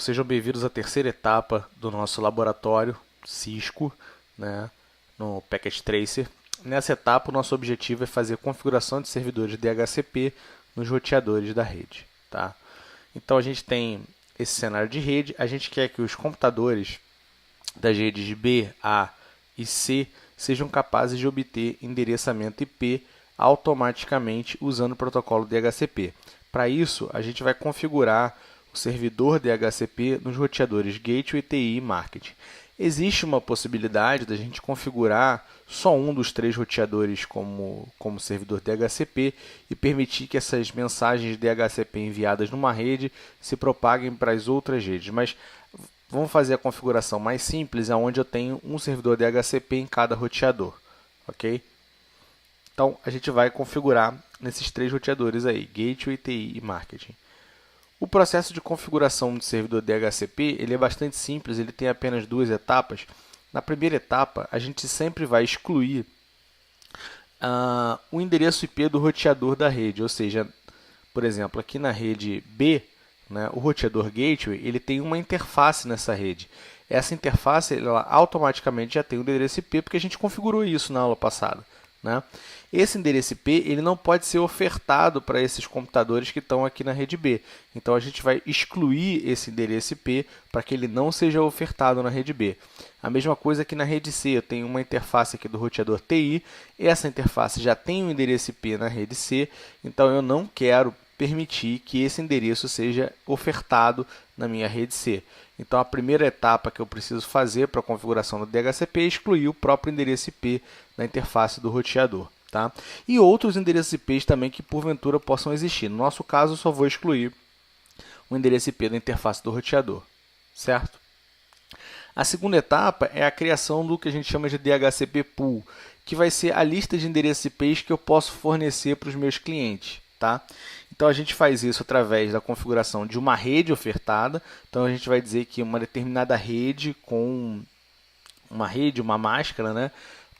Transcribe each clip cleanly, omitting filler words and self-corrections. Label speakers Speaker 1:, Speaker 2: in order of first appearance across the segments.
Speaker 1: Sejam bem-vindos à terceira etapa do nosso laboratório Cisco, né, no Packet Tracer. Nessa etapa, o nosso objetivo é fazer a configuração de servidores DHCP nos roteadores da rede. Tá? Então, a gente tem esse cenário de rede, a gente quer que os computadores das redes B, A e C sejam capazes de obter endereçamento IP automaticamente usando o protocolo DHCP. Para isso, a gente vai configurar o servidor DHCP nos roteadores Gateway, TI e Marketing. Existe uma possibilidade da gente configurar só um dos três roteadores como servidor DHCP e permitir que essas mensagens DHCP enviadas numa rede se propaguem para as outras redes. Mas vamos fazer a configuração mais simples, onde eu tenho um servidor DHCP em cada roteador. Ok? Então, a gente vai configurar nesses três roteadores aí, Gateway, TI e Marketing. O processo de configuração do servidor DHCP ele é bastante simples, ele tem apenas duas etapas. Na primeira etapa, a gente sempre vai excluir o endereço IP do roteador da rede, ou seja, por exemplo, aqui na rede B, né, o roteador Gateway ele tem uma interface nessa rede. Essa interface ela automaticamente já tem o endereço IP, porque a gente configurou isso na aula passada. Né? Esse endereço IP ele não pode ser ofertado para esses computadores que estão aqui na rede B. Então, a gente vai excluir esse endereço IP para que ele não seja ofertado na rede B. A mesma coisa que na rede C, eu tenho uma interface aqui do roteador TI, essa interface já tem um endereço IP na rede C, então eu não quero permitir que esse endereço seja ofertado na minha rede C. Então, a primeira etapa que eu preciso fazer para a configuração do DHCP é excluir o próprio endereço IP da interface do roteador. Tá? E outros endereços IP também que porventura possam existir. No nosso caso, eu só vou excluir o endereço IP da interface do roteador. Certo? A segunda etapa é a criação do que a gente chama de DHCP Pool, que vai ser a lista de endereços IPs que eu posso fornecer para os meus clientes. Tá? Então, a gente faz isso através da configuração de uma rede ofertada. Então, a gente vai dizer que uma determinada rede com uma máscara, né,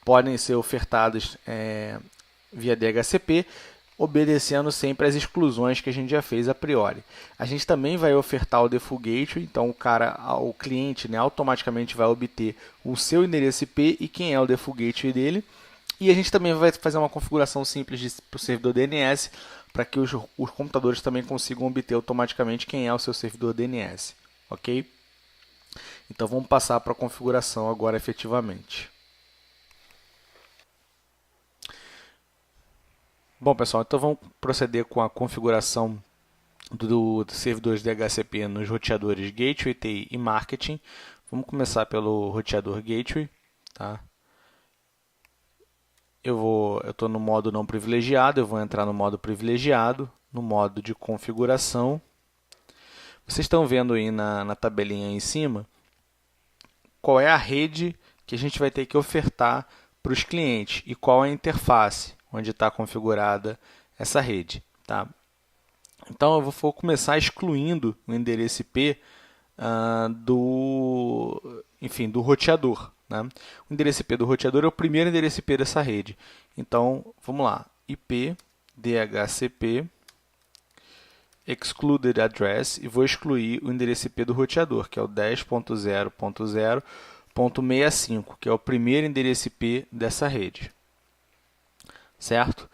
Speaker 1: podem ser ofertados via DHCP, obedecendo sempre às exclusões que a gente já fez a priori. A gente também vai ofertar o Default Gateway, então o cliente, né, automaticamente vai obter o seu endereço IP e quem é o Default Gateway dele. E a gente também vai fazer uma configuração simples para o servidor DNS, para que os computadores também consigam obter automaticamente quem é o seu servidor DNS. Ok? Então, vamos passar para a configuração agora efetivamente. Bom, pessoal, então vamos proceder com a configuração do servidores DHCP nos roteadores Gateway, TI e Marketing. Vamos começar pelo roteador Gateway. Tá? Eu estou no modo não privilegiado, eu vou entrar no modo privilegiado, no modo de configuração. Vocês estão vendo aí na tabelinha aí em cima qual é a rede que a gente vai ter que ofertar para os clientes e qual é a interface onde está configurada essa rede. Tá? Então, eu vou começar excluindo o endereço IP do roteador. Né? O endereço IP do roteador é o primeiro endereço IP dessa rede. Então, vamos lá. IP DHCP excluded address e vou excluir o endereço IP do roteador, que é o 10.0.0.65, que é o primeiro endereço IP dessa rede. Certo?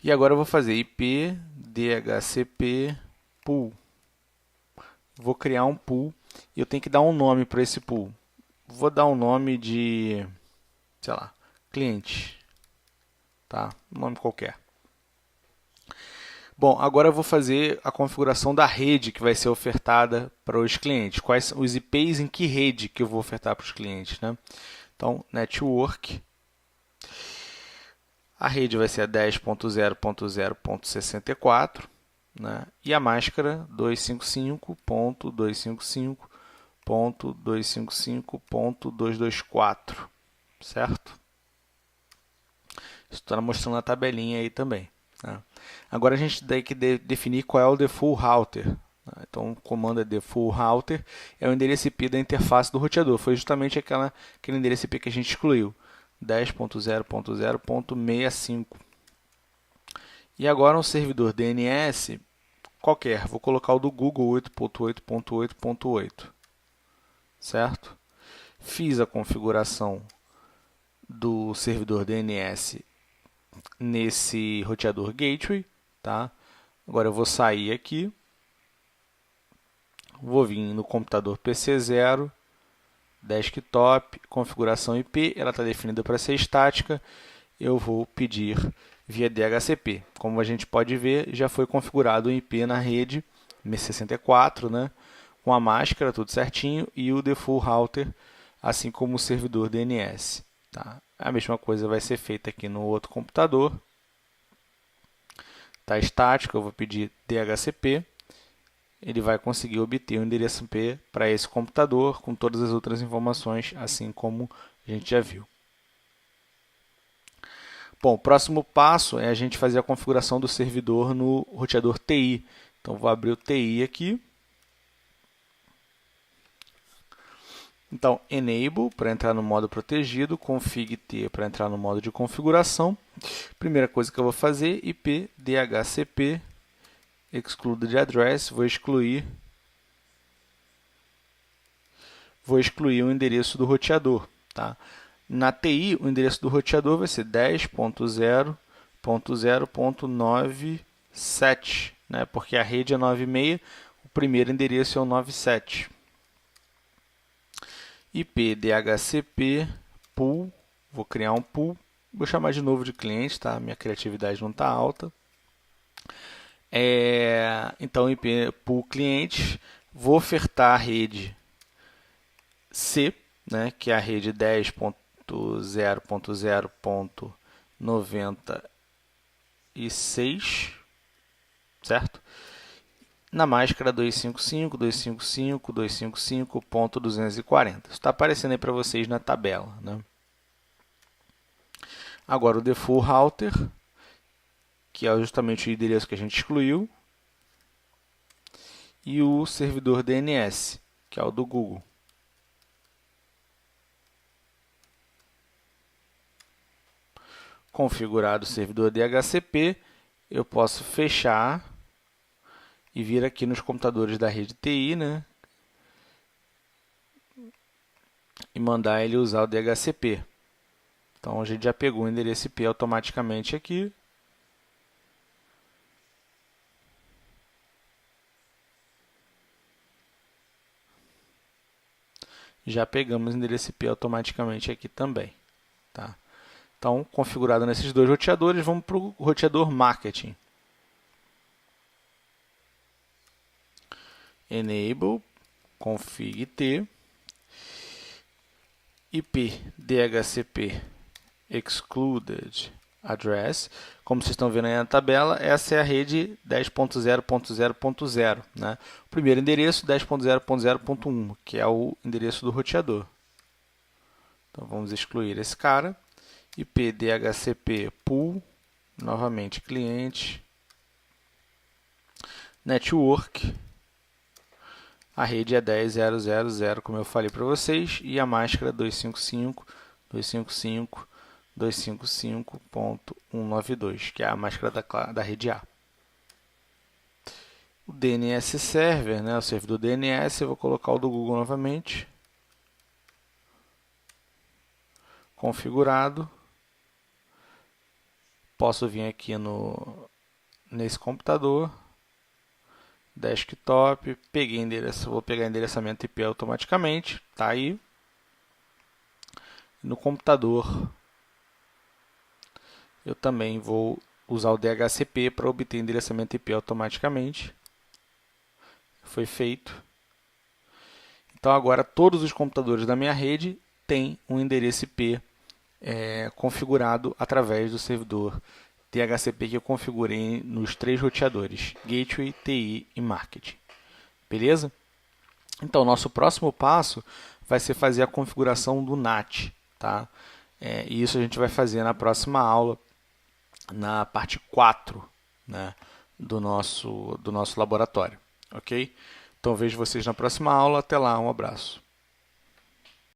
Speaker 1: E agora eu vou fazer IP DHCP pool. Vou criar um pool e eu tenho que dar um nome para esse pool. Vou dar um nome de, sei lá, cliente. Tá? Um nome qualquer. Bom, agora eu vou fazer a configuração da rede que vai ser ofertada para os clientes. Quais são os IPs em que rede que eu vou ofertar para os clientes, né? Então, network. A rede vai ser a 10.0.0.64, né? E a máscara 255.255.255.224, certo? Isso está mostrando na tabelinha aí também. Né? Agora a gente tem que definir qual é o default router. Então, o comando é default router, é o endereço IP da interface do roteador. Foi justamente aquele endereço IP que a gente excluiu, 10.0.0.65. E agora um servidor DNS qualquer. Vou colocar o do Google 8.8.8.8, certo? Fiz a configuração do servidor DNS nesse roteador gateway, tá? Agora eu vou sair aqui, vou vir no computador PC0, desktop, configuração IP, ela está definida para ser estática, eu vou pedir via DHCP. Como a gente pode ver, já foi configurado o IP na rede M64, né? Com a máscara, tudo certinho, e o default router, assim como o servidor DNS. Tá? A mesma coisa vai ser feita aqui no outro computador. Está estático, eu vou pedir DHCP. Ele vai conseguir obter o endereço IP para esse computador, com todas as outras informações, assim como a gente já viu. Bom, o próximo passo é a gente fazer a configuração do servidor no roteador TI. Então, vou abrir o TI aqui. Então, Enable para entrar no modo protegido, Config T para entrar no modo de configuração. Primeira coisa que eu vou fazer, IP DHCP Excluded Address, vou excluir o endereço do roteador. Tá? Na TI, o endereço do roteador vai ser 10.0.0.97, né? Porque a rede é 96, o primeiro endereço é o 97. IP DHCP pool, vou criar um pool, vou chamar de novo de cliente, tá? Minha criatividade não está alta. Então, IP pool cliente, vou ofertar a rede C, né? Que é a rede 10.0.0.96, certo? Na máscara 255.255.255.240. Isso está aparecendo aí para vocês na tabela, né? Agora o default router, que é justamente o endereço que a gente excluiu, e o servidor DNS, que é o do Google. Configurado o servidor DHCP, eu posso fechar e vir aqui nos computadores da rede TI, né? E mandar ele usar o DHCP. Então, a gente já pegou o endereço IP automaticamente aqui. Já pegamos o endereço IP automaticamente aqui também. Tá? Então, configurado nesses dois roteadores, vamos para o roteador Marketing. Enable, Config T, IP DHCP Excluded Address. Como vocês estão vendo aí na tabela, essa é a rede 10.0.0.0, né? O primeiro endereço 10.0.0.1, que é o endereço do roteador. Então, vamos excluir esse cara. IP DHCP pool, novamente cliente, network, a rede é 10.0.0.0, como eu falei para vocês, e a máscara 255.255.255.192, que é a máscara da rede A. O DNS Server, né, o servidor DNS, eu vou colocar o do Google novamente, configurado. Posso vir aqui nesse computador, desktop, peguei endereço, vou pegar endereçamento IP automaticamente, tá aí. No computador, eu também vou usar o DHCP para obter endereçamento IP automaticamente. Foi feito. Então, agora todos os computadores da minha rede têm um endereço IP configurado através do servidor DHCP que eu configurei nos três roteadores, Gateway, TI e Marketing. Beleza? Então, nosso próximo passo vai ser fazer a configuração do NAT. Tá? E isso a gente vai fazer na próxima aula, na parte 4, né, do nosso laboratório. Ok? Então, vejo vocês na próxima aula. Até lá, um abraço.